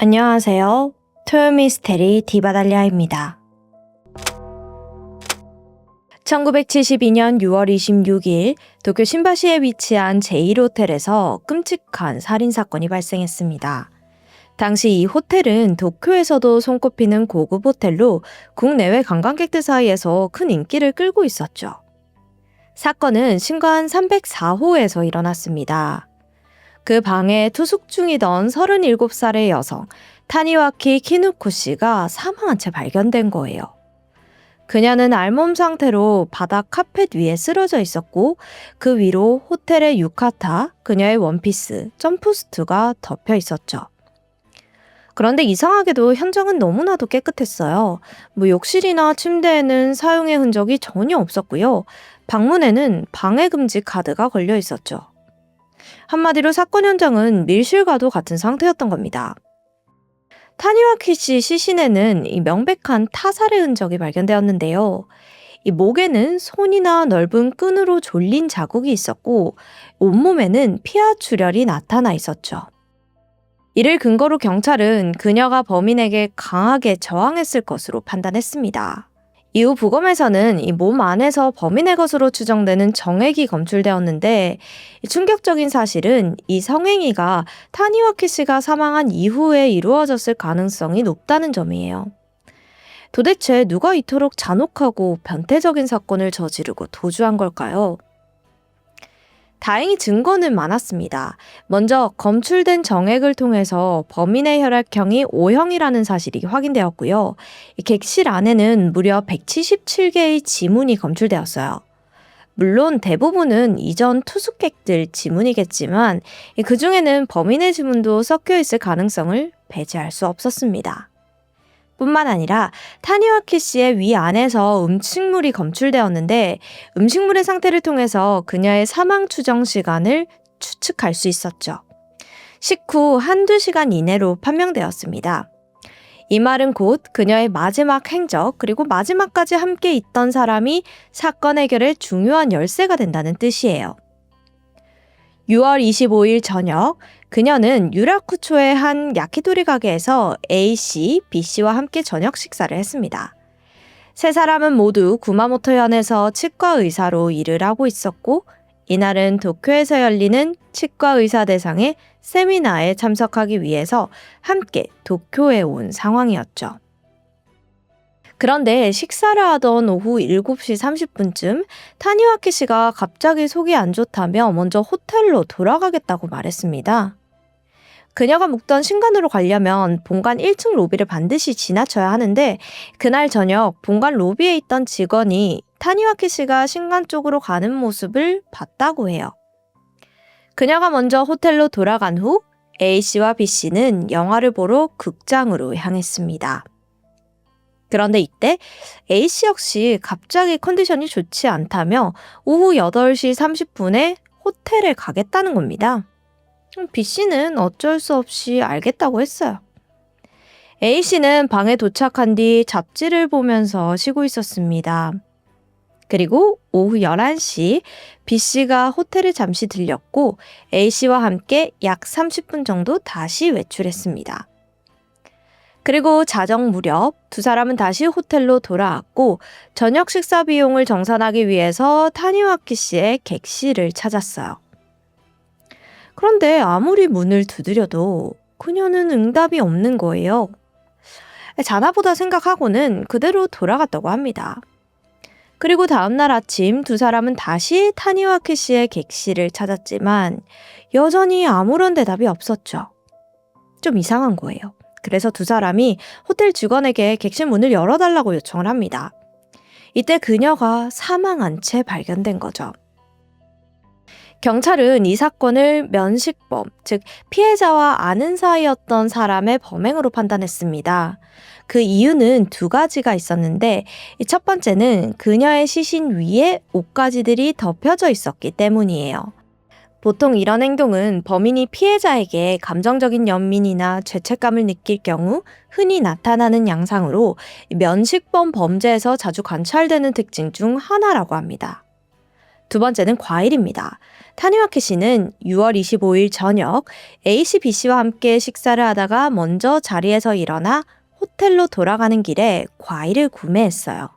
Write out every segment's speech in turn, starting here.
안녕하세요. 토요미스테리 디바달리아입니다. 1972년 6월 26일 도쿄 신바시에 위치한 제1호텔에서 끔찍한 살인사건이 발생했습니다. 당시 이 호텔은 도쿄에서도 손꼽히는 고급 호텔로 국내외 관광객들 사이에서 큰 인기를 끌고 있었죠. 사건은 신관 304호에서 일어났습니다. 그 방에 투숙 중이던 37살의 여성 타니와키 키누코 씨가 사망한 채 발견된 거예요. 그녀는 알몸 상태로 바닥 카펫 위에 쓰러져 있었고 그 위로 호텔의 유카타, 그녀의 원피스, 점프수트가 덮여 있었죠. 그런데 이상하게도 현장은 너무나도 깨끗했어요. 욕실이나 침대에는 사용의 흔적이 전혀 없었고요. 방문에는 방해금지 카드가 걸려 있었죠. 한마디로 사건 현장은 밀실과도 같은 상태였던 겁니다. 타니와키 씨 시신에는 이 명백한 타살의 흔적이 발견되었는데요. 이 목에는 손이나 넓은 끈으로 졸린 자국이 있었고 온몸에는 피하 출혈이 나타나 있었죠. 이를 근거로 경찰은 그녀가 범인에게 강하게 저항했을 것으로 판단했습니다. 이후 부검에서는 이 몸 안에서 범인의 것으로 추정되는 정액이 검출되었는데 충격적인 사실은 이 성행위가 타니와키 씨가 사망한 이후에 이루어졌을 가능성이 높다는 점이에요. 도대체 누가 이토록 잔혹하고 변태적인 사건을 저지르고 도주한 걸까요? 다행히 증거는 많았습니다. 먼저 검출된 정액을 통해서 범인의 혈액형이 O형이라는 사실이 확인되었고요. 이 객실 안에는 무려 177개의 지문이 검출되었어요. 물론 대부분은 이전 투숙객들 지문이겠지만 그 중에는 범인의 지문도 섞여 있을 가능성을 배제할 수 없었습니다. 뿐만 아니라 타니와키 씨의 위 안에서 음식물이 검출되었는데 음식물의 상태를 통해서 그녀의 사망 추정 시간을 추측할 수 있었죠. 식후 한두 시간 이내로 판명되었습니다. 이 말은 곧 그녀의 마지막 행적 그리고 마지막까지 함께 있던 사람이 사건 해결의 중요한 열쇠가 된다는 뜻이에요. 6월 25일 저녁 그녀는 유라쿠초의 한 야키토리 가게에서 A씨, B씨와 함께 저녁 식사를 했습니다. 세 사람은 모두 구마모토현에서 치과 의사로 일을 하고 있었고 이날은 도쿄에서 열리는 치과 의사 대상의 세미나에 참석하기 위해서 함께 도쿄에 온 상황이었죠. 그런데 식사를 하던 오후 7시 30분쯤 타니와키 씨가 갑자기 속이 안 좋다며 먼저 호텔로 돌아가겠다고 말했습니다. 그녀가 묵던 신관으로 가려면 본관 1층 로비를 반드시 지나쳐야 하는데 그날 저녁 본관 로비에 있던 직원이 타니와키 씨가 신관 쪽으로 가는 모습을 봤다고 해요. 그녀가 먼저 호텔로 돌아간 후 A씨와 B씨는 영화를 보러 극장으로 향했습니다. 그런데 이때 A씨 역시 갑자기 컨디션이 좋지 않다며 오후 8시 30분에 호텔에 가겠다는 겁니다. B씨는 어쩔 수 없이 알겠다고 했어요. A씨는 방에 도착한 뒤 잡지를 보면서 쉬고 있었습니다. 그리고 오후 11시 B씨가 호텔에 잠시 들렸고 A씨와 함께 약 30분 정도 다시 외출했습니다. 그리고 자정 무렵 두 사람은 다시 호텔로 돌아왔고 저녁 식사 비용을 정산하기 위해서 타니와키 씨의 객실을 찾았어요. 그런데 아무리 문을 두드려도 그녀는 응답이 없는 거예요. 자나보다 생각하고는 그대로 돌아갔다고 합니다. 그리고 다음날 아침 두 사람은 다시 타니와키 씨의 객실을 찾았지만 여전히 아무런 대답이 없었죠. 좀 이상한 거예요. 그래서 두 사람이 호텔 직원에게 객실 문을 열어달라고 요청을 합니다. 이때 그녀가 사망한 채 발견된 거죠. 경찰은 이 사건을 면식범, 즉 피해자와 아는 사이였던 사람의 범행으로 판단했습니다. 그 이유는 두 가지가 있었는데 첫 번째는 그녀의 시신 위에 옷가지들이 덮여져 있었기 때문이에요. 보통 이런 행동은 범인이 피해자에게 감정적인 연민이나 죄책감을 느낄 경우 흔히 나타나는 양상으로 면식범 범죄에서 자주 관찰되는 특징 중 하나라고 합니다. 두 번째는 과일입니다. 타니와키 씨는 6월 25일 저녁 A씨, B씨와 함께 식사를 하다가 먼저 자리에서 일어나 호텔로 돌아가는 길에 과일을 구매했어요.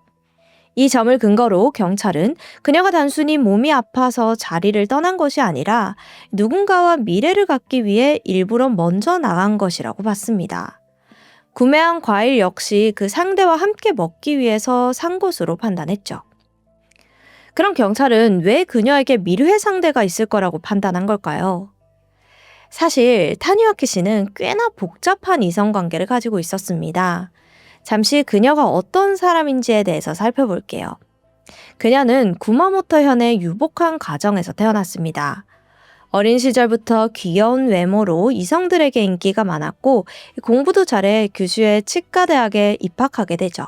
이 점을 근거로 경찰은 그녀가 단순히 몸이 아파서 자리를 떠난 것이 아니라 누군가와 미래를 갖기 위해 일부러 먼저 나간 것이라고 봤습니다. 구매한 과일 역시 그 상대와 함께 먹기 위해서 산 것으로 판단했죠. 그럼 경찰은 왜 그녀에게 미르회 상대가 있을 거라고 판단한 걸까요? 사실 타니와키 씨는 꽤나 복잡한 이성관계를 가지고 있었습니다. 잠시 그녀가 어떤 사람인지에 대해서 살펴볼게요. 그녀는 구마모토현의 유복한 가정에서 태어났습니다. 어린 시절부터 귀여운 외모로 이성들에게 인기가 많았고 공부도 잘해 규슈의 치과대학에 입학하게 되죠.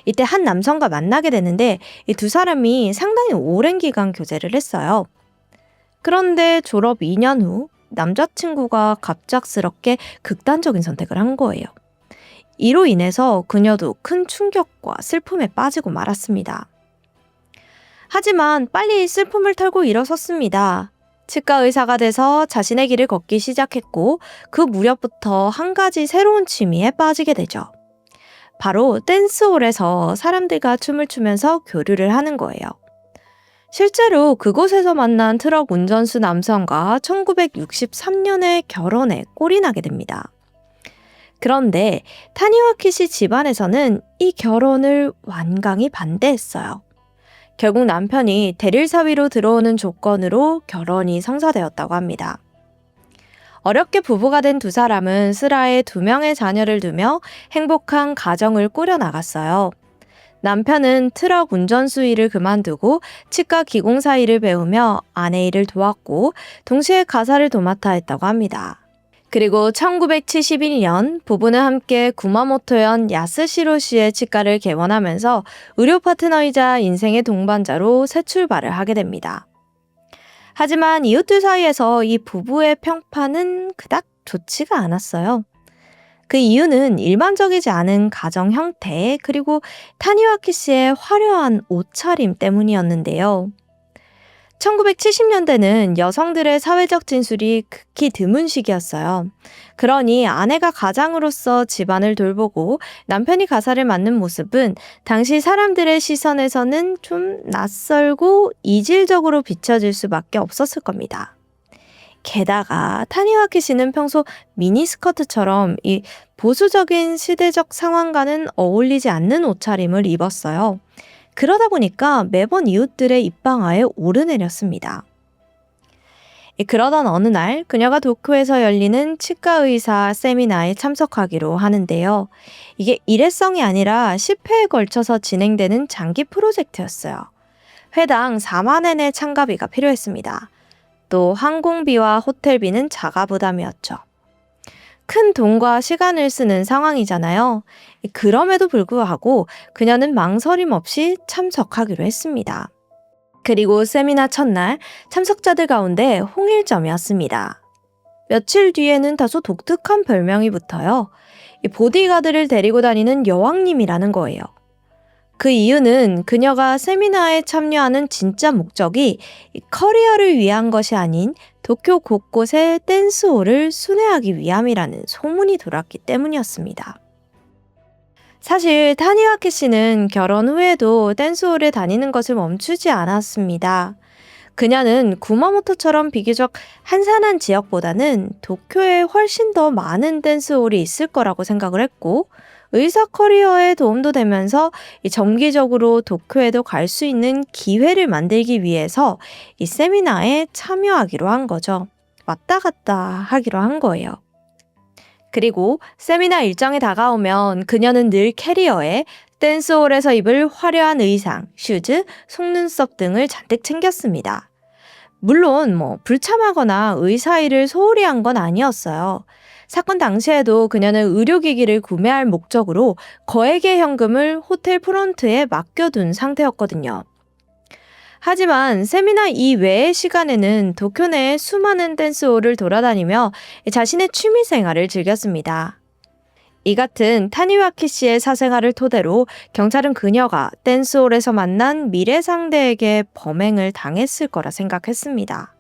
이때 한 남성과 만나게 되는데 이 두 사람이 상당히 오랜 기간 교제를 했어요. 그런데 졸업 2년 후 남자친구가 갑작스럽게 극단적인 선택을 한 거예요. 이로 인해서 그녀도 큰 충격과 슬픔에 빠지고 말았습니다. 하지만 빨리 슬픔을 털고 일어섰습니다. 치과 의사가 돼서 자신의 길을 걷기 시작했고 그 무렵부터 한 가지 새로운 취미에 빠지게 되죠. 바로 댄스홀에서 사람들과 춤을 추면서 교류를 하는 거예요. 실제로 그곳에서 만난 트럭 운전수 남성과 1963년에 결혼에 꼴이 나게 됩니다. 그런데 타니와키 씨 집안에서는 이 결혼을 완강히 반대했어요. 결국 남편이 대릴 사위로 들어오는 조건으로 결혼이 성사되었다고 합니다. 어렵게 부부가 된 두 사람은 슬하에 2명의 자녀를 두며 행복한 가정을 꾸려나갔어요. 남편은 트럭 운전수 일을 그만두고 치과 기공사 일을 배우며 아내 일을 도왔고 동시에 가사를 도맡아 했다고 합니다. 그리고 1971년 부부는 함께 구마모토현 야스시로시의 치과를 개원하면서 의료 파트너이자 인생의 동반자로 새 출발을 하게 됩니다. 하지만 이웃들 사이에서 이 부부의 평판은 그닥 좋지가 않았어요. 그 이유는 일반적이지 않은 가정 형태 그리고 타니와키 씨의 화려한 옷차림 때문이었는데요. 1970년대는 여성들의 사회적 진술이 극히 드문 시기였어요. 그러니 아내가 가장으로서 집안을 돌보고 남편이 가사를 맡는 모습은 당시 사람들의 시선에서는 좀 낯설고 이질적으로 비춰질 수밖에 없었을 겁니다. 게다가 타니와키 씨는 평소 미니스커트처럼 이 보수적인 시대적 상황과는 어울리지 않는 옷차림을 입었어요. 그러다 보니까 매번 이웃들의 입방아에 오르내렸습니다. 그러던 어느 날 그녀가 도쿄에서 열리는 치과의사 세미나에 참석하기로 하는데요. 이게 일회성이 아니라 10회에 걸쳐서 진행되는 장기 프로젝트였어요. 회당 4만엔의 참가비가 필요했습니다. 또 항공비와 호텔비는 자가 부담이었죠. 큰 돈과 시간을 쓰는 상황이잖아요. 그럼에도 불구하고 그녀는 망설임 없이 참석하기로 했습니다. 그리고 세미나 첫날 참석자들 가운데 홍일점이었습니다. 며칠 뒤에는 다소 독특한 별명이 붙어요. 보디가드를 데리고 다니는 여왕님이라는 거예요. 그 이유는 그녀가 세미나에 참여하는 진짜 목적이 커리어를 위한 것이 아닌 도쿄 곳곳의 댄스홀을 순회하기 위함이라는 소문이 돌았기 때문이었습니다. 사실 타니와키 씨는 결혼 후에도 댄스홀에 다니는 것을 멈추지 않았습니다. 그녀는 구마모토처럼 비교적 한산한 지역보다는 도쿄에 훨씬 더 많은 댄스홀이 있을 거라고 생각을 했고 의사 커리어에 도움도 되면서 정기적으로 도쿄에도 갈 수 있는 기회를 만들기 위해서 이 세미나에 참여하기로 한 거죠. 왔다 갔다 하기로 한 거예요. 그리고 세미나 일정이 다가오면 그녀는 늘 캐리어에 댄스홀에서 입을 화려한 의상, 슈즈, 속눈썹 등을 잔뜩 챙겼습니다. 물론 불참하거나 의사 일을 소홀히 한 건 아니었어요. 사건 당시에도 그녀는 의료기기를 구매할 목적으로 거액의 현금을 호텔 프론트에 맡겨둔 상태였거든요. 하지만 세미나 이외의 시간에는 도쿄 내의 수많은 댄스홀을 돌아다니며 자신의 취미 생활을 즐겼습니다. 이 같은 타니와키 씨의 사생활을 토대로 경찰은 그녀가 댄스홀에서 만난 미래 상대에게 범행을 당했을 거라 생각했습니다.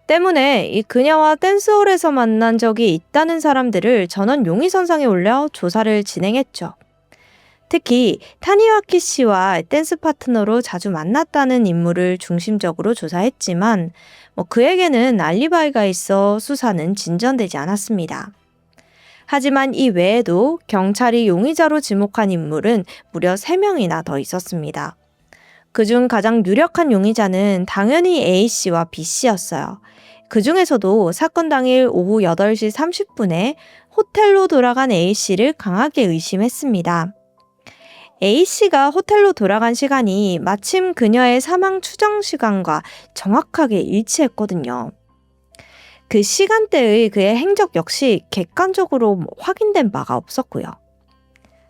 때문에 이 그녀와 댄스홀에서 만난 적이 있다는 사람들을 전원 용의선상에 올려 조사를 진행했죠. 특히 타니와키 씨와 댄스 파트너로 자주 만났다는 인물을 중심적으로 조사했지만 그에게는 알리바이가 있어 수사는 진전되지 않았습니다. 하지만 이 외에도 경찰이 용의자로 지목한 인물은 무려 3명이나 더 있었습니다. 그중 가장 유력한 용의자는 당연히 A씨와 B씨였어요. 그 중에서도 사건 당일 오후 8시 30분에 호텔로 돌아간 A씨를 강하게 의심했습니다. A씨가 호텔로 돌아간 시간이 마침 그녀의 사망 추정 시간과 정확하게 일치했거든요. 그 시간대의 그의 행적 역시 객관적으로 확인된 바가 없었고요.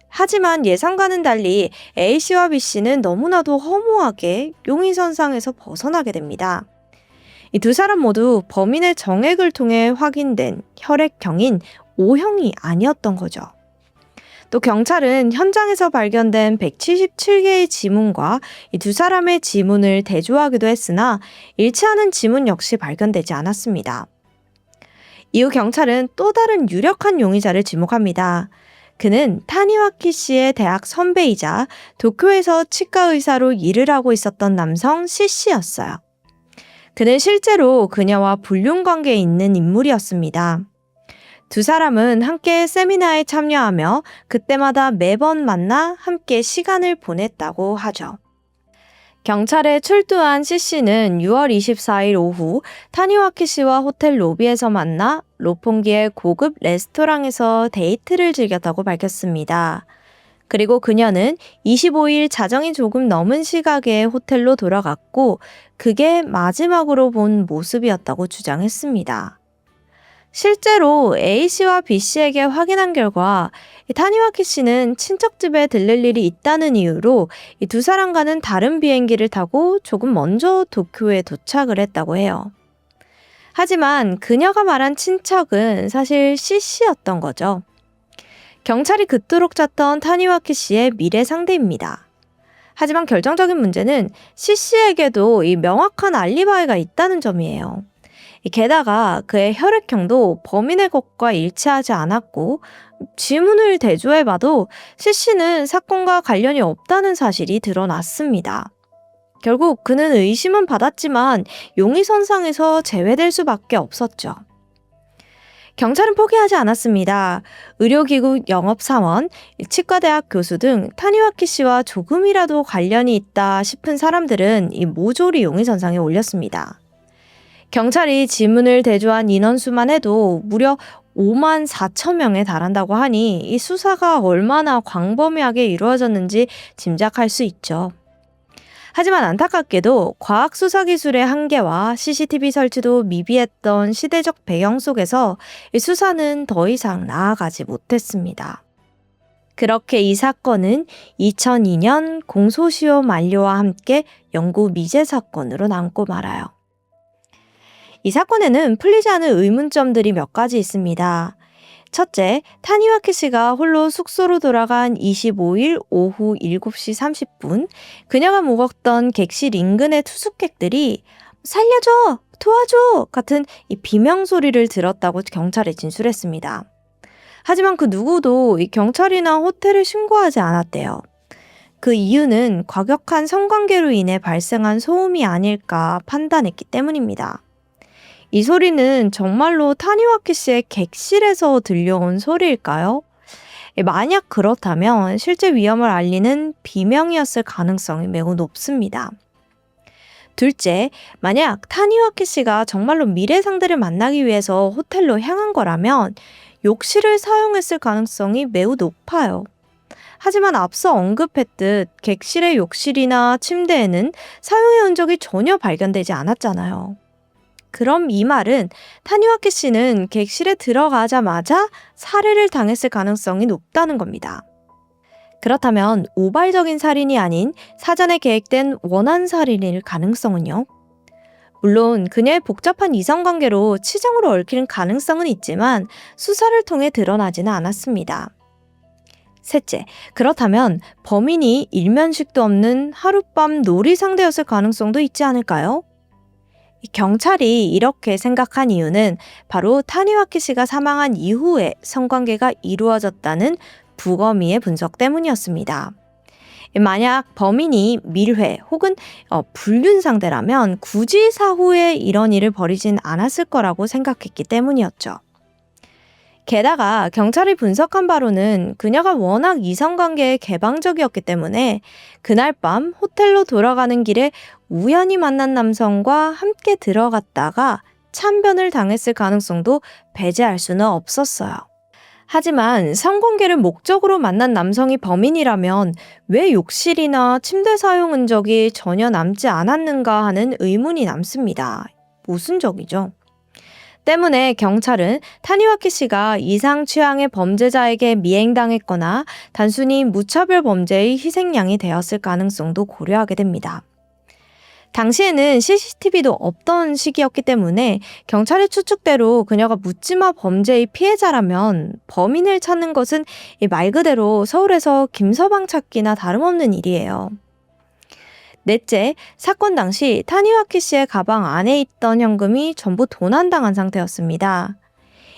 하지만 예상과는 달리 A씨와 B씨는 너무나도 허무하게 용의선상에서 벗어나게 됩니다. 이 두 사람 모두 범인의 정액을 통해 확인된 혈액형인 O형이 아니었던 거죠. 또 경찰은 현장에서 발견된 177개의 지문과 이 두 사람의 지문을 대조하기도 했으나 일치하는 지문 역시 발견되지 않았습니다. 이후 경찰은 또 다른 유력한 용의자를 지목합니다. 그는 타니와키 씨의 대학 선배이자 도쿄에서 치과 의사로 일을 하고 있었던 남성 C씨였어요. 그는 실제로 그녀와 불륜 관계에 있는 인물이었습니다. 두 사람은 함께 세미나에 참여하며 그때마다 매번 만나 함께 시간을 보냈다고 하죠. 경찰에 출두한 C씨는 6월 24일 오후 타니와키 씨와 호텔 로비에서 만나 로폰기의 고급 레스토랑에서 데이트를 즐겼다고 밝혔습니다. 그리고 그녀는 25일 자정이 조금 넘은 시각에 호텔로 돌아갔고 그게 마지막으로 본 모습이었다고 주장했습니다. 실제로 A씨와 B씨에게 확인한 결과 타니와키 씨는 친척집에 들릴 일이 있다는 이유로 이 두 사람과는 다른 비행기를 타고 조금 먼저 도쿄에 도착을 했다고 해요. 하지만 그녀가 말한 친척은 사실 C씨였던 거죠. 경찰이 그토록 찾던 타니와키 씨의 미래 상대입니다. 하지만 결정적인 문제는 C씨에게도 이 명확한 알리바이가 있다는 점이에요. 게다가 그의 혈액형도 범인의 것과 일치하지 않았고 지문을 대조해봐도 C씨는 사건과 관련이 없다는 사실이 드러났습니다. 결국 그는 의심은 받았지만 용의선상에서 제외될 수밖에 없었죠. 경찰은 포기하지 않았습니다. 의료기구 영업사원, 치과대학 교수 등 타니와키 씨와 조금이라도 관련이 있다 싶은 사람들은 이 모조리 용의선상에 올렸습니다. 경찰이 지문을 대조한 인원수만 해도 무려 5만 4천 명에 달한다고 하니 이 수사가 얼마나 광범위하게 이루어졌는지 짐작할 수 있죠. 하지만 안타깝게도 과학 수사 기술의 한계와 CCTV 설치도 미비했던 시대적 배경 속에서 이 수사는 더 이상 나아가지 못했습니다. 그렇게 이 사건은 2002년 공소시효 만료와 함께 영구 미제 사건으로 남고 말아요. 이 사건에는 풀리지 않은 의문점들이 몇 가지 있습니다. 첫째, 타니와키 씨가 홀로 숙소로 돌아간 25일 오후 7시 30분, 그녀가 묵었던 객실 인근의 투숙객들이 살려줘! 도와줘! 같은 이 비명 소리를 들었다고 경찰에 진술했습니다. 하지만 그 누구도 이 경찰이나 호텔을 신고하지 않았대요. 그 이유는 과격한 성관계로 인해 발생한 소음이 아닐까 판단했기 때문입니다. 이 소리는 정말로 타니와키 씨의 객실에서 들려온 소리일까요? 만약 그렇다면 실제 위험을 알리는 비명이었을 가능성이 매우 높습니다. 둘째, 만약 타니와키 씨가 정말로 미래 상대를 만나기 위해서 호텔로 향한 거라면 욕실을 사용했을 가능성이 매우 높아요. 하지만 앞서 언급했듯 객실의 욕실이나 침대에는 사용의 흔적이 전혀 발견되지 않았잖아요. 그럼 이 말은 타니와키 씨는 객실에 들어가자마자 살해를 당했을 가능성이 높다는 겁니다. 그렇다면 우발적인 살인이 아닌 사전에 계획된 원한 살인일 가능성은요? 물론 그녀의 복잡한 이성관계로 치정으로 얽히는 가능성은 있지만 수사를 통해 드러나지는 않았습니다. 셋째, 그렇다면 범인이 일면식도 없는 하룻밤 놀이 상대였을 가능성도 있지 않을까요? 경찰이 이렇게 생각한 이유는 바로 타니와키 씨가 사망한 이후에 성관계가 이루어졌다는 부검의의 분석 때문이었습니다. 만약 범인이 밀회 혹은 불륜 상대라면 굳이 사후에 이런 일을 벌이진 않았을 거라고 생각했기 때문이었죠. 게다가 경찰이 분석한 바로는 그녀가 워낙 이성관계에 개방적이었기 때문에 그날 밤 호텔로 돌아가는 길에 우연히 만난 남성과 함께 들어갔다가 참변을 당했을 가능성도 배제할 수는 없었어요. 하지만 성관계를 목적으로 만난 남성이 범인이라면 왜 욕실이나 침대 사용 흔적이 전혀 남지 않았는가 하는 의문이 남습니다. 모순적이죠. 때문에 경찰은 타니와키 씨가 이상 취향의 범죄자에게 미행당했거나 단순히 무차별 범죄의 희생양이 되었을 가능성도 고려하게 됩니다. 당시에는 CCTV도 없던 시기였기 때문에 경찰의 추측대로 그녀가 묻지마 범죄의 피해자라면 범인을 찾는 것은 말 그대로 서울에서 김서방 찾기나 다름없는 일이에요. 넷째, 사건 당시 타니와키 씨의 가방 안에 있던 현금이 전부 도난당한 상태였습니다.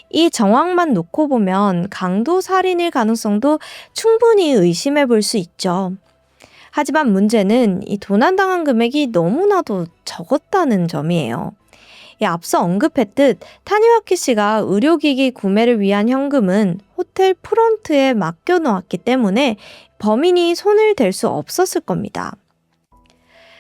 이 정황만 놓고 보면 강도 살인일 가능성도 충분히 의심해 볼 수 있죠. 하지만 문제는 이 도난당한 금액이 너무나도 적었다는 점이에요. 앞서 언급했듯 타니와키 씨가 의료기기 구매를 위한 현금은 호텔 프론트에 맡겨놓았기 때문에 범인이 손을 댈 수 없었을 겁니다.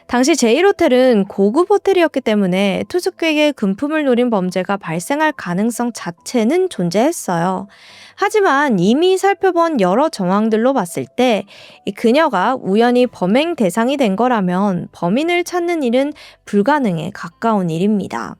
당시 제1호텔은 고급 호텔이었기 때문에 투숙객의 금품을 노린 범죄가 발생할 가능성 자체는 존재했어요. 하지만 이미 살펴본 여러 정황들로 봤을 때 그녀가 우연히 범행 대상이 된 거라면 범인을 찾는 일은 불가능에 가까운 일입니다.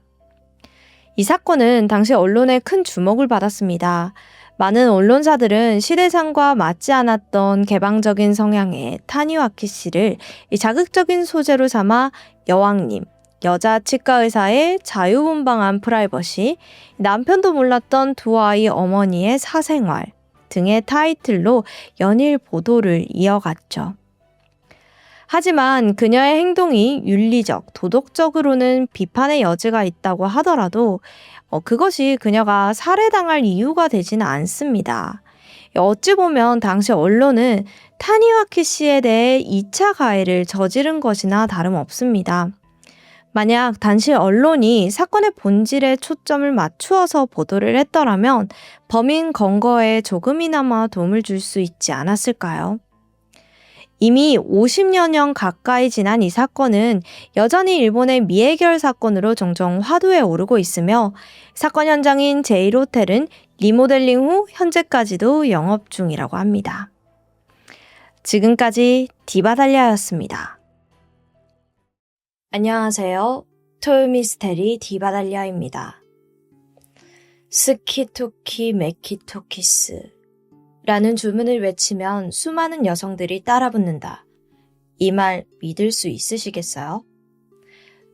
이 사건은 당시 언론에 큰 주목을 받았습니다. 많은 언론사들은 시대상과 맞지 않았던 개방적인 성향의 타니와키 씨를 자극적인 소재로 삼아 여왕님, 여자 치과의사의 자유분방한 프라이버시, 남편도 몰랐던 두 아이 어머니의 사생활 등의 타이틀로 연일 보도를 이어갔죠. 하지만 그녀의 행동이 윤리적, 도덕적으로는 비판의 여지가 있다고 하더라도 그것이 그녀가 살해당할 이유가 되지는 않습니다. 어찌 보면 당시 언론은 타니와키 씨에 대해 2차 가해를 저지른 것이나 다름없습니다. 만약 당시 언론이 사건의 본질에 초점을 맞추어서 보도를 했더라면 범인 검거에 조금이나마 도움을 줄 수 있지 않았을까요? 이미 50여 년 가까이 지난 이 사건은 여전히 일본의 미해결 사건으로 종종 화두에 오르고 있으며 사건 현장인 제1호텔은 리모델링 후 현재까지도 영업 중이라고 합니다. 지금까지 디바달리아였습니다. 안녕하세요. 토요미스테리 디바달리아입니다. 스키토키 메키토키스 라는 주문을 외치면 수많은 여성들이 따라붙는다. 이 말 믿을 수 있으시겠어요?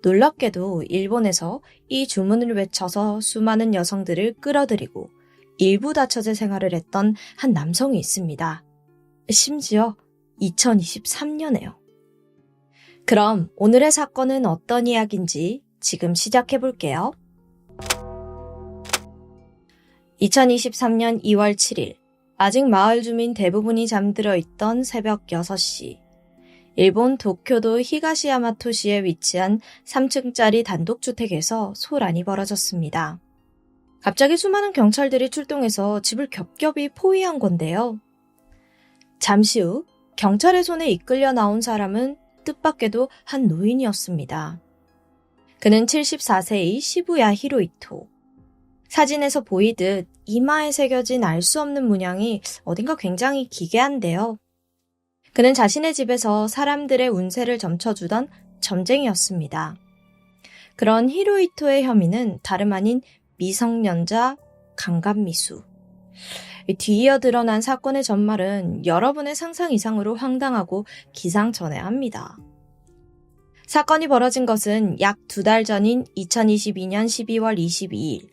놀랍게도 일본에서 이 주문을 외쳐서 수많은 여성들을 끌어들이고 일부 다처제 생활을 했던 한 남성이 있습니다. 심지어 2023년에요. 그럼 오늘의 사건은 어떤 이야기인지 지금 시작해 볼게요. 2023년 2월 7일 아직 마을 주민 대부분이 잠들어 있던 새벽 6시. 일본 도쿄도 히가시야마토시에 위치한 3층짜리 단독주택에서 소란이 벌어졌습니다. 갑자기 수많은 경찰들이 출동해서 집을 겹겹이 포위한 건데요. 잠시 후 경찰의 손에 이끌려 나온 사람은 뜻밖에도 한 노인이었습니다. 그는 74세의 시부야 히로이토. 사진에서 보이듯 이마에 새겨진 알 수 없는 문양이 어딘가 굉장히 기괴한데요. 그는 자신의 집에서 사람들의 운세를 점쳐주던 점쟁이였습니다. 그런 히로이토의 혐의는 다름 아닌 미성년자 강간미수. 뒤이어 드러난 사건의 전말은 여러분의 상상 이상으로 황당하고 기상천외합니다. 사건이 벌어진 것은 약 2달 전인 2022년 12월 22일.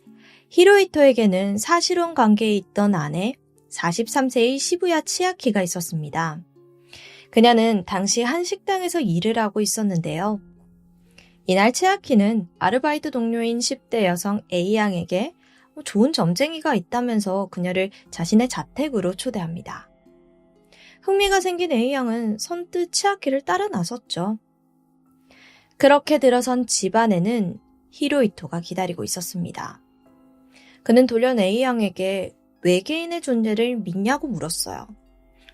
히로이토에게는 사실혼 관계에 있던 아내 43세의 시부야 치아키가 있었습니다. 그녀는 당시 한 식당에서 일을 하고 있었는데요. 이날 치아키는 아르바이트 동료인 10대 여성 A양에게 좋은 점쟁이가 있다면서 그녀를 자신의 자택으로 초대합니다. 흥미가 생긴 A양은 선뜻 치아키를 따라 나섰죠. 그렇게 들어선 집 안에는 히로이토가 기다리고 있었습니다. 그는 돌연 A양에게 외계인의 존재를 믿냐고 물었어요.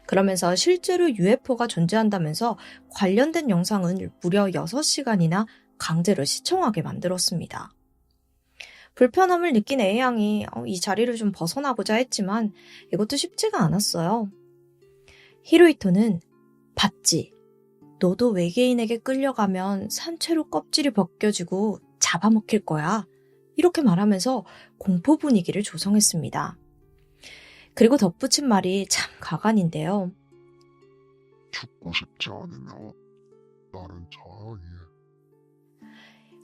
그러면서 실제로 UFO가 존재한다면서 관련된 영상을 무려 6시간이나 강제로 시청하게 만들었습니다. 불편함을 느낀 A양이 이 자리를 좀 벗어나고자 했지만 이것도 쉽지가 않았어요. 히로이토는 봤지. 너도 외계인에게 끌려가면 산채로 껍질이 벗겨지고 잡아먹힐 거야. 이렇게 말하면서 공포 분위기를 조성했습니다. 그리고 덧붙인 말이 참 가관인데요. 죽고 싶지 않으면 나는 자유해.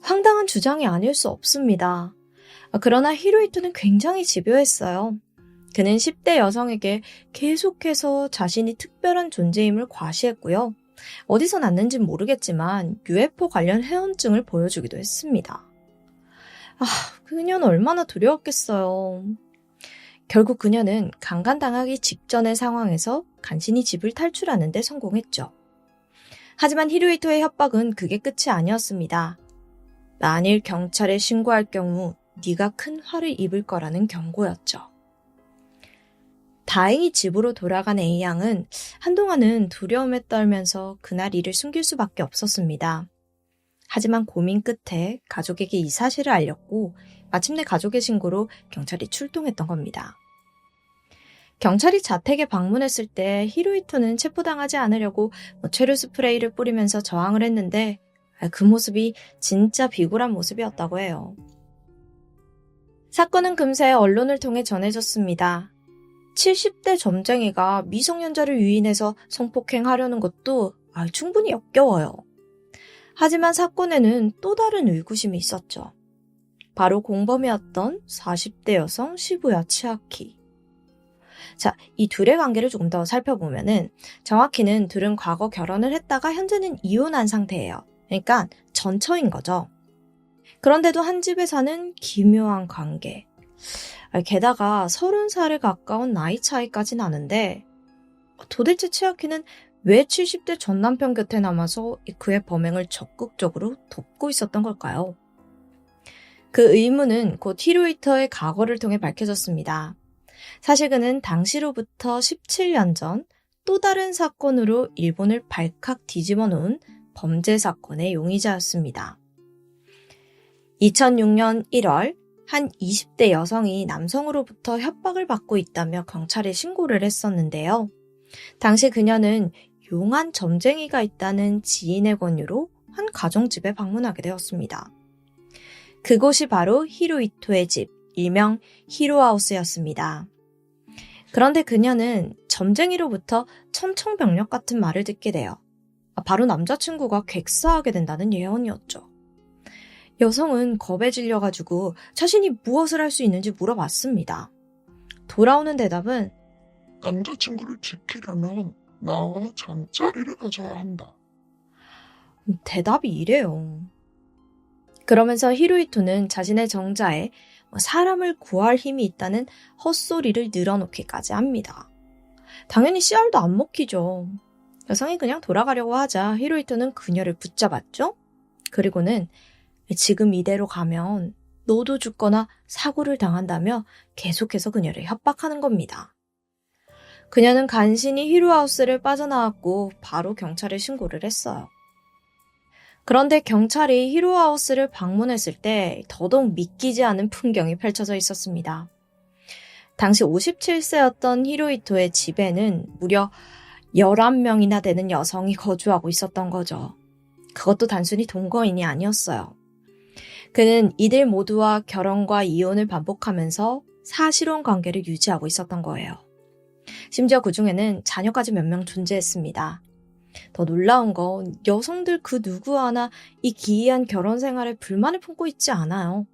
황당한 주장이 아닐 수 없습니다. 그러나 히로이토는 굉장히 집요했어요. 그는 10대 여성에게 계속해서 자신이 특별한 존재임을 과시했고요. 어디서 났는지는 모르겠지만 UFO 관련 회원증을 보여주기도 했습니다. 그녀는 얼마나 두려웠겠어요. 결국 그녀는 강간당하기 직전의 상황에서 간신히 집을 탈출하는 데 성공했죠. 하지만 히로이토의 협박은 그게 끝이 아니었습니다. 만일 경찰에 신고할 경우 네가 큰 화를 입을 거라는 경고였죠. 다행히 집으로 돌아간 A양은 한동안은 두려움에 떨면서 그날 일을 숨길 수밖에 없었습니다. 하지만 고민 끝에 가족에게 이 사실을 알렸고 마침내 가족의 신고로 경찰이 출동했던 겁니다. 경찰이 자택에 방문했을 때 히로이토는 체포당하지 않으려고催涙스프레이를 뿌리면서 저항을 했는데 그 모습이 진짜 비굴한 모습이었다고 해요. 사건은 금세 언론을 통해 전해졌습니다. 70대 점쟁이가 미성년자를 유인해서 성폭행하려는 것도 충분히 역겨워요. 하지만 사건에는 또 다른 의구심이 있었죠. 바로 공범이었던 40대 여성 시부야 치아키. 자, 이 둘의 관계를 조금 더 살펴보면은 정확히는 둘은 과거 결혼을 했다가 현재는 이혼한 상태예요. 그러니까 전처인 거죠. 그런데도 한 집에 사는 기묘한 관계. 게다가 30살에 가까운 나이 차이까지 나는데 도대체 치아키는 왜 70대 전 남편 곁에 남아서 그의 범행을 적극적으로 돕고 있었던 걸까요? 그 의문은 곧 히로이토의 과거를 통해 밝혀졌습니다. 사실 그는 당시로부터 17년 전 또 다른 사건으로 일본을 발칵 뒤집어 놓은 범죄 사건의 용의자였습니다. 2006년 1월 한 20대 여성이 남성으로부터 협박을 받고 있다며 경찰에 신고를 했었는데요. 당시 그녀는 용한 점쟁이가 있다는 지인의 권유로 한 가정집에 방문하게 되었습니다. 그곳이 바로 히로이토의 집, 일명 히로하우스였습니다. 그런데 그녀는 점쟁이로부터 천청병력 같은 말을 듣게 돼요. 바로 남자친구가 객사하게 된다는 예언이었죠. 여성은 겁에 질려가지고 자신이 무엇을 할 수 있는지 물어봤습니다. 돌아오는 대답은 남자친구를 지키려면 나와 잠자리를 가져야 한다. 대답이 이래요. 그러면서 히로이토는 자신의 정자에 사람을 구할 힘이 있다는 헛소리를 늘어놓기까지 합니다. 당연히 씨알도 안 먹히죠. 여성이 그냥 돌아가려고 하자 히로이토는 그녀를 붙잡았죠. 그리고는 지금 이대로 가면 너도 죽거나 사고를 당한다며 계속해서 그녀를 협박하는 겁니다. 그녀는 간신히 히로하우스를 빠져나왔고 바로 경찰에 신고를 했어요. 그런데 경찰이 히로하우스를 방문했을 때 더더욱 믿기지 않은 풍경이 펼쳐져 있었습니다. 당시 57세였던 히로이토의 집에는 무려 11명이나 되는 여성이 거주하고 있었던 거죠. 그것도 단순히 동거인이 아니었어요. 그는 이들 모두와 결혼과 이혼을 반복하면서 사실혼 관계를 유지하고 있었던 거예요. 심지어 그 중에는 자녀까지 몇 명 존재했습니다. 더 놀라운 건 여성들 그 누구 하나 이 기이한 결혼 생활에 불만을 품고 있지 않아요.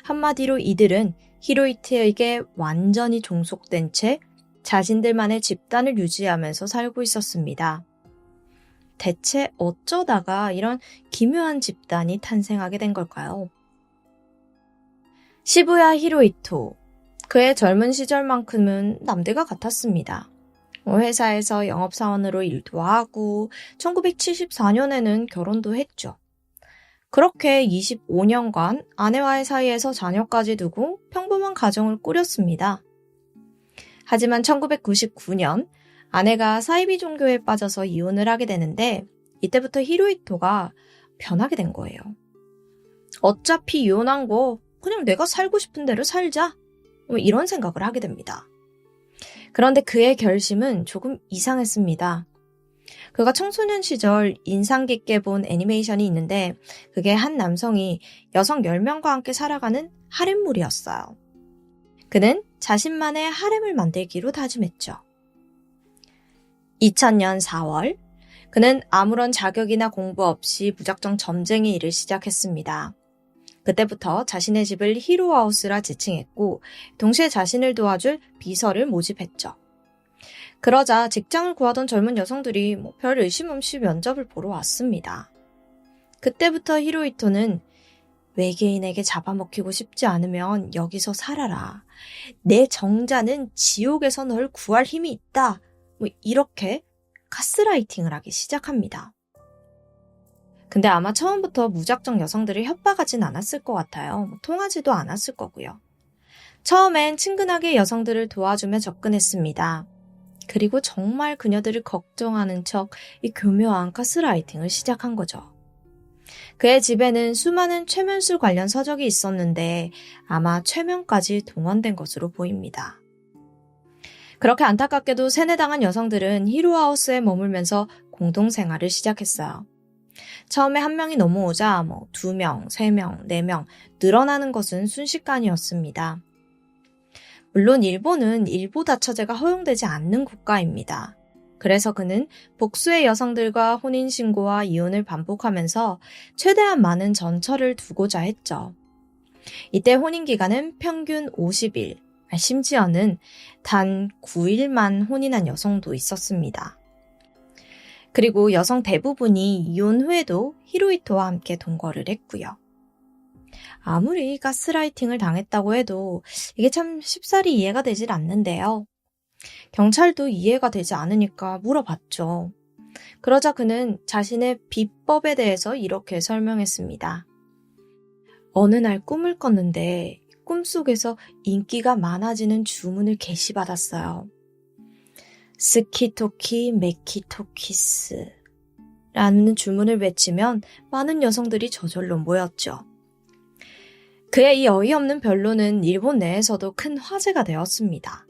한마디로 이들은 히로이토에게 완전히 종속된 채 자신들만의 집단을 유지하면서 살고 있었습니다. 대체 어쩌다가 이런 기묘한 집단이 탄생하게 된 걸까요? 시부야 히로이토. 그의 젊은 시절만큼은 남들과 같았습니다. 회사에서 영업사원으로 일도 하고 1974년에는 결혼도 했죠. 그렇게 25년간 아내와의 사이에서 자녀까지 두고 평범한 가정을 꾸렸습니다. 하지만 1999년 아내가 사이비 종교에 빠져서 이혼을 하게 되는데 이때부터 히로이토가 변하게 된 거예요. 어차피 이혼한 거 그냥 내가 살고 싶은 대로 살자. 이런 생각을 하게 됩니다. 그런데 그의 결심은 조금 이상했습니다. 그가 청소년 시절 인상 깊게 본 애니메이션이 있는데 그게 한 남성이 여성 10명과 함께 살아가는 하렘물이었어요. 그는 자신만의 하렘을 만들기로 다짐했죠. 2000년 4월, 그는 아무런 자격이나 공부 없이 무작정 점쟁이 일을 시작했습니다. 그때부터 자신의 집을 히로하우스라 지칭했고 동시에 자신을 도와줄 비서를 모집했죠. 그러자 직장을 구하던 젊은 여성들이 별 의심 없이 면접을 보러 왔습니다. 그때부터 히로이토는 외계인에게 잡아먹히고 싶지 않으면 여기서 살아라. 내 정자는 지옥에서 널 구할 힘이 있다. 이렇게 가스라이팅을 하기 시작합니다. 근데 아마 처음부터 무작정 여성들을 협박하진 않았을 것 같아요. 통하지도 않았을 거고요. 처음엔 친근하게 여성들을 도와주며 접근했습니다. 그리고 정말 그녀들을 걱정하는 척 이 교묘한 가스라이팅을 시작한 거죠. 그의 집에는 수많은 최면술 관련 서적이 있었는데 아마 최면까지 동원된 것으로 보입니다. 그렇게 안타깝게도 세뇌당한 여성들은 히로하우스에 머물면서 공동생활을 시작했어요. 처음에 한 명이 넘어오자 2명, 3명, 4명 늘어나는 것은 순식간이었습니다. 물론 일본은 일부 다처제가 허용되지 않는 국가입니다. 그래서 그는 복수의 여성들과 혼인신고와 이혼을 반복하면서 최대한 많은 전처를 두고자 했죠. 이때 혼인기간은 평균 50일, 심지어는 단 9일만 혼인한 여성도 있었습니다. 그리고 여성 대부분이 이혼 후에도 히로이토와 함께 동거를 했고요. 아무리 가스라이팅을 당했다고 해도 이게 참 쉽사리 이해가 되질 않는데요. 경찰도 이해가 되지 않으니까 물어봤죠. 그러자 그는 자신의 비법에 대해서 이렇게 설명했습니다. 어느 날 꿈을 꿨는데 꿈속에서 인기가 많아지는 주문을 게시받았어요. 스키토키 메키토키스 라는 주문을 외치면 많은 여성들이 저절로 모였죠. 그의 이 어이없는 변론은 일본 내에서도 큰 화제가 되었습니다.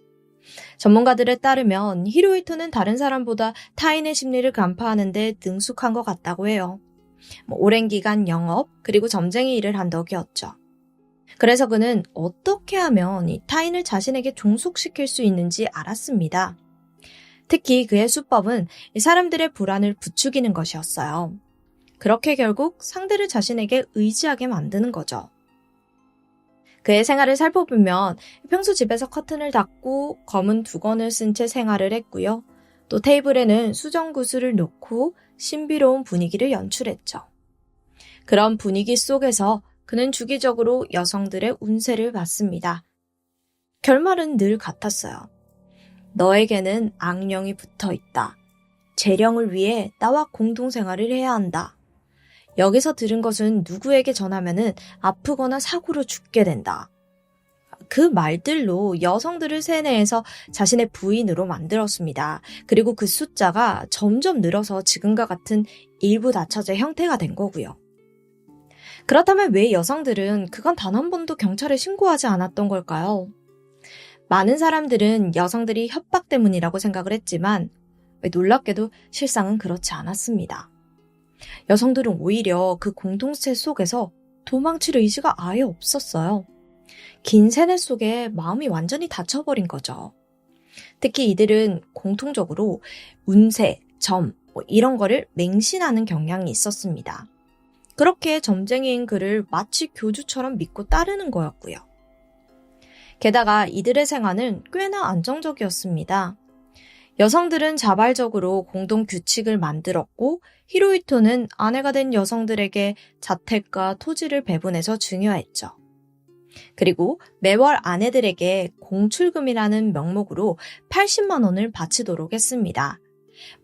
전문가들에 따르면 히로이토는 다른 사람보다 타인의 심리를 간파하는 데 능숙한 것 같다고 해요. 오랜 기간 영업 그리고 점쟁이 일을 한 덕이었죠. 그래서 그는 어떻게 하면 이 타인을 자신에게 종속시킬 수 있는지 알았습니다. 특히 그의 수법은 사람들의 불안을 부추기는 것이었어요. 그렇게 결국 상대를 자신에게 의지하게 만드는 거죠. 그의 생활을 살펴보면 평소 집에서 커튼을 닫고 검은 두건을 쓴 채 생활을 했고요. 또 테이블에는 수정구슬을 놓고 신비로운 분위기를 연출했죠. 그런 분위기 속에서 그는 주기적으로 여성들의 운세를 봤습니다. 결말은 늘 같았어요. 너에게는 악령이 붙어 있다. 재령을 위해 나와 공동생활을 해야 한다. 여기서 들은 것은 누구에게 전하면은 아프거나 사고로 죽게 된다. 그 말들로 여성들을 세뇌해서 자신의 부인으로 만들었습니다. 그리고 그 숫자가 점점 늘어서 지금과 같은 일부 다처제 형태가 된 거고요. 그렇다면 왜 여성들은 그건 단 한 번도 경찰에 신고하지 않았던 걸까요? 많은 사람들은 여성들이 협박 때문이라고 생각을 했지만 놀랍게도 실상은 그렇지 않았습니다. 여성들은 오히려 그 공동체 속에서 도망칠 의지가 아예 없었어요. 긴 세뇌 속에 마음이 완전히 닫혀버린 거죠. 특히 이들은 공통적으로 운세, 점 이런 거를 맹신하는 경향이 있었습니다. 그렇게 점쟁이인 그를 마치 교주처럼 믿고 따르는 거였고요. 게다가 이들의 생활은 꽤나 안정적이었습니다. 여성들은 자발적으로 공동 규칙을 만들었고 히로히토는 아내가 된 여성들에게 자택과 토지를 배분해서 증여했죠. 그리고 매월 아내들에게 공출금이라는 명목으로 80만 원을 바치도록 했습니다.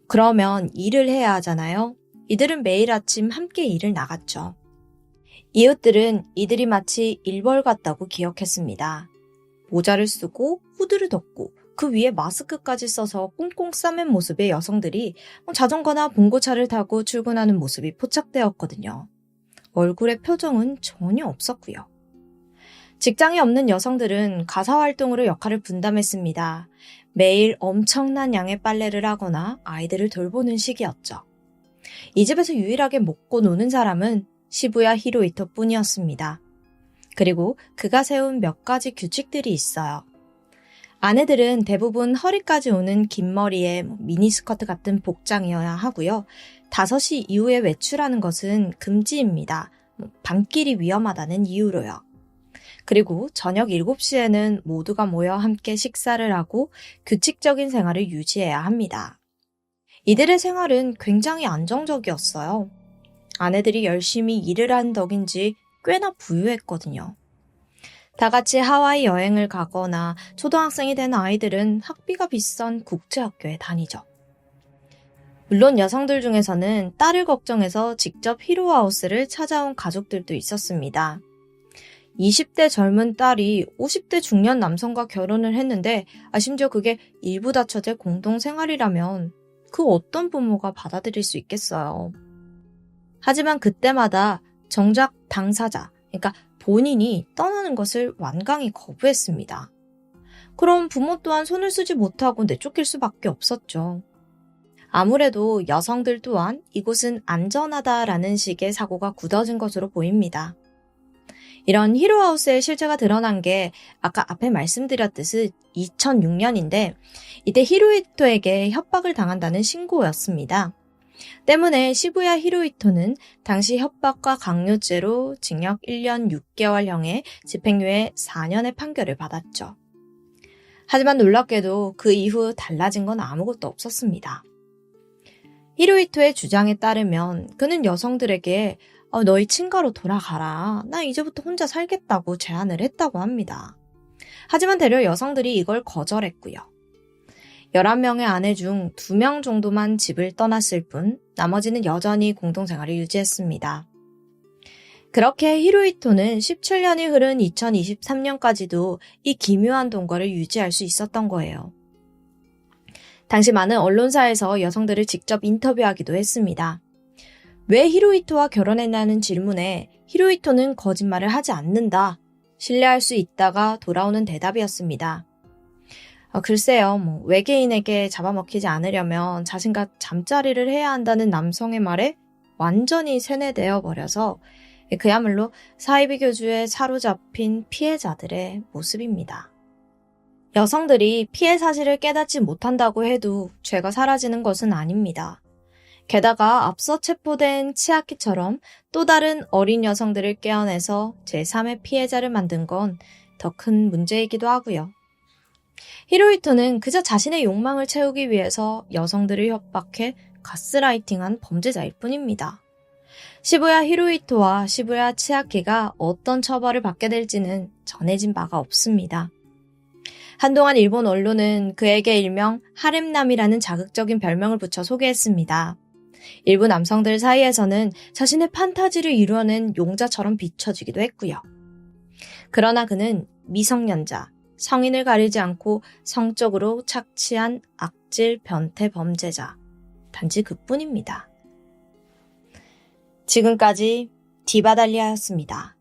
그러면 일을 해야 하잖아요. 이들은 매일 아침 함께 일을 나갔죠. 이웃들은 이들이 마치 일벌 같다고 기억했습니다. 모자를 쓰고 후드를 덮고 그 위에 마스크까지 써서 꽁꽁 싸맨 모습의 여성들이 자전거나 봉고차를 타고 출근하는 모습이 포착되었거든요. 얼굴에 표정은 전혀 없었고요. 직장이 없는 여성들은 가사활동으로 역할을 분담했습니다. 매일 엄청난 양의 빨래를 하거나 아이들을 돌보는 시기였죠. 이 집에서 유일하게 먹고 노는 사람은 시부야 히로히토 뿐이었습니다. 그리고 그가 세운 몇 가지 규칙들이 있어요. 아내들은 대부분 허리까지 오는 긴 머리에 미니스커트 같은 복장이어야 하고요. 5시 이후에 외출하는 것은 금지입니다. 밤길이 위험하다는 이유로요. 그리고 저녁 7시에는 모두가 모여 함께 식사를 하고 규칙적인 생활을 유지해야 합니다. 이들의 생활은 굉장히 안정적이었어요. 아내들이 열심히 일을 한 덕인지 꽤나 부유했거든요. 다 같이 하와이 여행을 가거나 초등학생이 된 아이들은 학비가 비싼 국제학교에 다니죠. 물론 여성들 중에서는 딸을 걱정해서 직접 히로하우스를 찾아온 가족들도 있었습니다. 20대 젊은 딸이 50대 중년 남성과 결혼을 했는데 심지어 그게 일부 다처제 공동생활이라면 그 어떤 부모가 받아들일 수 있겠어요. 하지만 그때마다 정작 당사자, 그러니까 본인이 떠나는 것을 완강히 거부했습니다. 그럼 부모 또한 손을 쓰지 못하고 내쫓길 수밖에 없었죠. 아무래도 여성들 또한 이곳은 안전하다라는 식의 사고가 굳어진 것으로 보입니다. 이런 히로하우스의 실체가 드러난 게 아까 앞에 말씀드렸듯이 2006년인데 이때 히로히토에게 협박을 당한다는 신고였습니다. 때문에 시부야 히로히토는 당시 협박과 강요죄로 징역 1년 6개월형의 집행유예 4년의 판결을 받았죠. 하지만 놀랍게도 그 이후 달라진 건 아무것도 없었습니다. 히로히토의 주장에 따르면 그는 여성들에게 너희 친가로 돌아가라. 나 이제부터 혼자 살겠다고 제안을 했다고 합니다. 하지만 되려 여성들이 이걸 거절했고요. 11명의 아내 중 2명 정도만 집을 떠났을 뿐 나머지는 여전히 공동생활을 유지했습니다. 그렇게 히로히토는 17년이 흐른 2023년까지도 이 기묘한 동거를 유지할 수 있었던 거예요. 당시 많은 언론사에서 여성들을 직접 인터뷰하기도 했습니다. 왜 히로히토와 결혼했냐는 질문에 히로히토는 거짓말을 하지 않는다. 신뢰할 수 있다가 돌아오는 대답이었습니다. 글쎄요, 외계인에게 잡아먹히지 않으려면 자신과 잠자리를 해야 한다는 남성의 말에 완전히 세뇌되어 버려서 그야말로 사이비교주에 사로잡힌 피해자들의 모습입니다. 여성들이 피해 사실을 깨닫지 못한다고 해도 죄가 사라지는 것은 아닙니다. 게다가 앞서 체포된 치아키처럼 또 다른 어린 여성들을 깨어내서 제3의 피해자를 만든 건 더 큰 문제이기도 하고요. 히로히토는 그저 자신의 욕망을 채우기 위해서 여성들을 협박해 가스라이팅한 범죄자일 뿐입니다. 시부야 히로히토와 시부야 치아키가 어떤 처벌을 받게 될지는 전해진 바가 없습니다. 한동안 일본 언론은 그에게 일명 하렘남이라는 자극적인 별명을 붙여 소개했습니다. 일부 남성들 사이에서는 자신의 판타지를 이루어낸 용자처럼 비춰지기도 했고요. 그러나 그는 미성년자, 성인을 가리지 않고 성적으로 착취한 악질 변태 범죄자, 단지 그뿐입니다. 지금까지 디바달리아였습니다.